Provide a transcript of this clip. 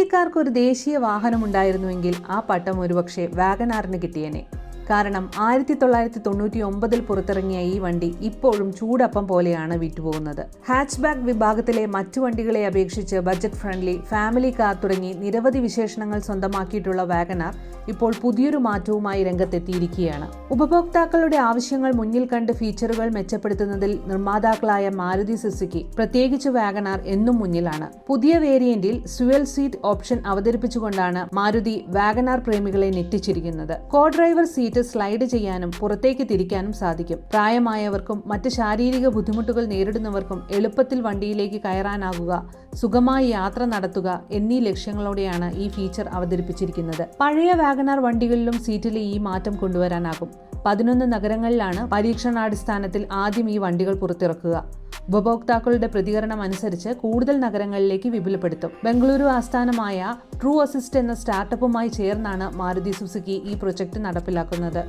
ഇന്ത്യക്കാർക്ക് ഒരു ദേശീയ വാഹനമുണ്ടായിരുന്നുവെങ്കിൽ ആ പട്ടം ഒരുപക്ഷെ വാഗനാറിന് കിട്ടിയേനെ. കാരണം 1999 പുറത്തിറങ്ങിയ ഈ വണ്ടി ഇപ്പോഴും ചൂടപ്പം പോലെയാണ് വിറ്റുപോകുന്നത്. ഹാച്ച്ബാക്ക് വിഭാഗത്തിലെ മറ്റു വണ്ടികളെ അപേക്ഷിച്ച് ബജറ്റ് ഫ്രണ്ട്ലി, ഫാമിലി കാർ തുടങ്ങി നിരവധി വിശേഷണങ്ങൾ സ്വന്തമാക്കിയിട്ടുള്ള വാഗനാർ ഇപ്പോൾ പുതിയൊരു മാറ്റവുമായി രംഗത്തെത്തിയിരിക്കുകയാണ്. ഉപഭോക്താക്കളുടെ ആവശ്യങ്ങൾ മുന്നിൽ കണ്ട് ഫീച്ചറുകൾ മെച്ചപ്പെടുത്തുന്നതിൽ നിർമ്മാതാക്കളായ മാരുതി സുസുക്കി, പ്രത്യേകിച്ച് വാഗനാർ എന്നും മുന്നിലാണ്. പുതിയ വേരിയന്റിൽ സ്യുവൽ സീറ്റ് ഓപ്ഷൻ അവതരിപ്പിച്ചുകൊണ്ടാണ് മാരുതി വാഗനാർ പ്രേമികളെ ഞെട്ടിച്ചിരിക്കുന്നത്. കോ ഡ്രൈവർ സീറ്റ് സ്ലൈഡ് ചെയ്യാനും പുറത്തേക്ക് തിരിക്കാനും സാധിക്കും. പ്രായമായവർക്കും മറ്റ് ശാരീരിക ബുദ്ധിമുട്ടുകൾ നേരിടുന്നവർക്കും എളുപ്പത്തിൽ വണ്ടിയിലേക്ക് കയറാനാകുക, സുഖമായി യാത്ര നടത്തുക എന്നീ ലക്ഷ്യങ്ങളോടെയാണ് ഈ ഫീച്ചർ അവതരിപ്പിച്ചിരിക്കുന്നത്. പഴയ വാഗനാർ വണ്ടികളിലും സീറ്റിൽ ഈ മാറ്റം കൊണ്ടുവരാനാകും. 11 നഗരങ്ങളിലാണ് പരീക്ഷണാടിസ്ഥാനത്തിൽ ആദ്യം ഈ വണ്ടികൾ പുറത്തിറക്കുക. ഉപഭോക്താക്കളുടെ പ്രതികരണം അനുസരിച്ച് കൂടുതൽ നഗരങ്ങളിലേക്ക് വിപുലപ്പെടുത്തും. ബംഗളൂരു ആസ്ഥാനമായ ട്രൂ അസിസ്റ്റ് എന്ന സ്റ്റാർട്ടപ്പുമായി ചേർന്നാണ് മാരുതി സുസുക്കി ഈ പ്രൊജക്ട് നടപ്പിലാക്കുന്നത്.